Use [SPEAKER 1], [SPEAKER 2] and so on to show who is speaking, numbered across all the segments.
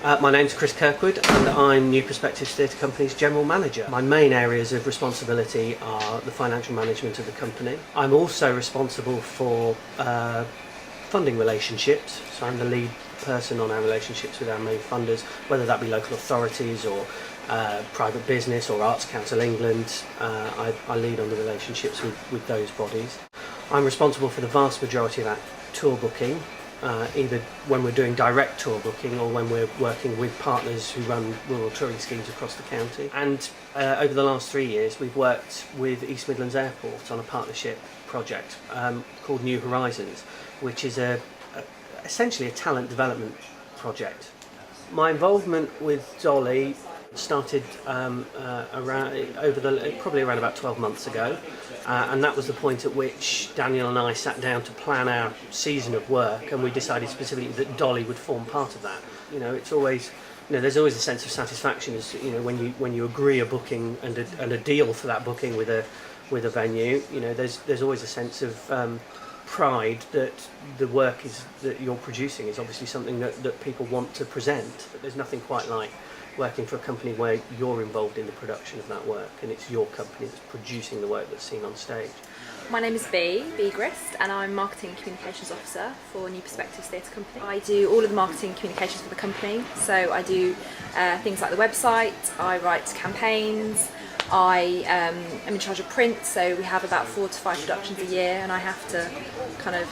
[SPEAKER 1] My name's Chris Kirkwood and I'm New Perspectives Theatre Company's General Manager. My main areas of responsibility are the financial management of the company. I'm also responsible for funding relationships, so I'm the lead person on our relationships with our main funders, whether that be local authorities or private business or Arts Council England. I lead on the relationships with those bodies. I'm responsible for the vast majority of our tour booking, either when we're doing direct tour booking or when we're working with partners who run rural touring schemes across the county. And over the last 3 years we've worked with East Midlands Airport on a partnership project called New Horizons, which is essentially a talent development project. My involvement with Dolly started probably around about 12 months ago, and that was the point at which Daniel and I sat down to plan our season of work, and we decided specifically that Dolly would form part of that. You know, it's always, you know, there's always a sense of satisfaction as you know when you agree a booking and a deal for that booking with a venue. You know, there's always a sense of pride that the work that you're producing is obviously something that people want to present. But there's nothing quite like working for a company where you're involved in the production of that work and it's your company that's producing the work that's seen on stage.
[SPEAKER 2] My name is B Grist, and I'm Marketing and Communications Officer for New Perspectives Theatre Company. I do all of the marketing and communications for the company, so I do things like the website, I write campaigns, I am in charge of print, so we have about 4 to 5 productions a year and I have to kind of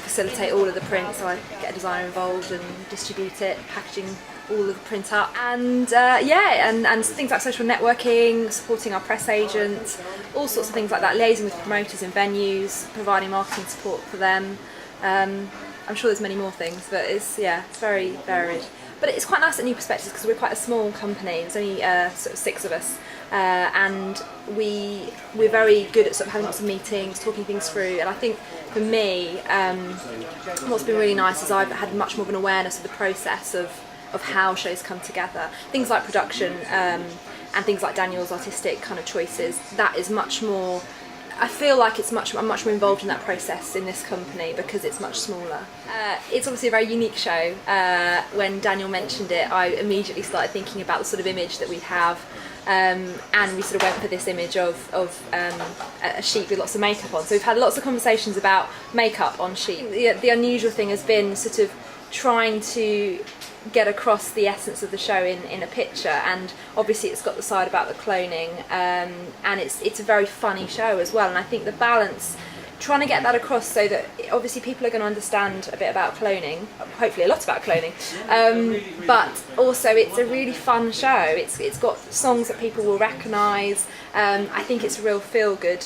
[SPEAKER 2] facilitate all of the print, so I get a designer involved and distribute it, packaging all of the print up, and and things like social networking, supporting our press agents, all sorts of things like that, liaising with promoters in venues, providing marketing support for them. I'm sure there's many more things, but it's very varied. But it's quite nice at New Perspectives because we're quite a small company. There's only sort of 6 of us, and we're very good at sort of having lots of meetings, talking things through. And I think for me, what's been really nice is I've had much more of an awareness of the process of how shows come together. Things like production and things like Daniel's artistic kind of choices. That is much more. I feel like I'm much more involved in that process in this company because it's much smaller. It's obviously a very unique show. When Daniel mentioned it, I immediately started thinking about the sort of image that we have, and we sort of went for this image of a sheet with lots of makeup on. So we've had lots of conversations about makeup on sheet. The unusual thing has been sort of trying to get across the essence of the show in a picture, and obviously it's got the side about the cloning, and it's a very funny show as well, and I think the balance, trying to get that across so that obviously people are going to understand a bit about cloning, hopefully a lot about cloning, but also it's a really fun show. It's got songs that people will recognise. I think it's a real feel good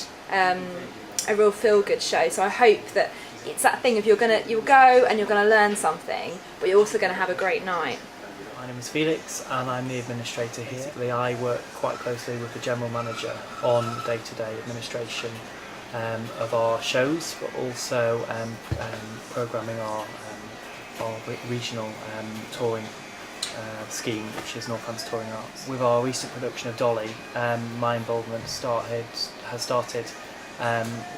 [SPEAKER 2] show, so I hope that it's that thing of you'll go and you're going to learn something, but you're also going to have a great night.
[SPEAKER 3] My name is Felix and I'm the administrator here. I work quite closely with the general manager on day-to-day administration of our shows, but also programming our regional touring scheme, which is Northants Touring Arts. With our recent production of Dolly, my involvement has started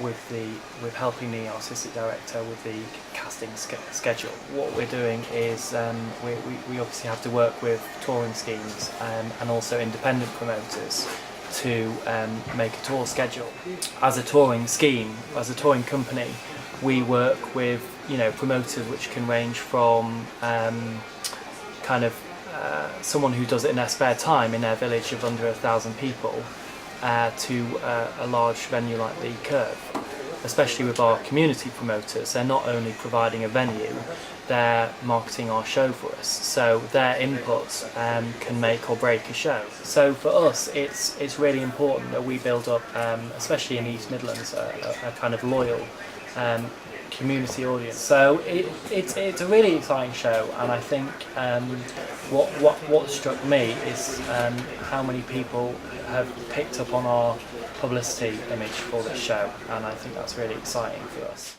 [SPEAKER 3] with helping the artistic director with the casting schedule. What we're doing is we obviously have to work with touring schemes and also independent promoters to make a tour schedule. As a touring scheme, as a touring company, we work with promoters which can range from someone who does it in their spare time in their village of under 1,000 people to a large venue like the Curve. Especially with our community promoters, they're not only providing a venue, they're marketing our show for us. So their input can make or break a show. So for us, it's really important that we build up, especially in East Midlands, a kind of loyal community audience. So it's a really exciting show, and I think what struck me is how many people have picked up on our publicity image for this show, and I think that's really exciting for us.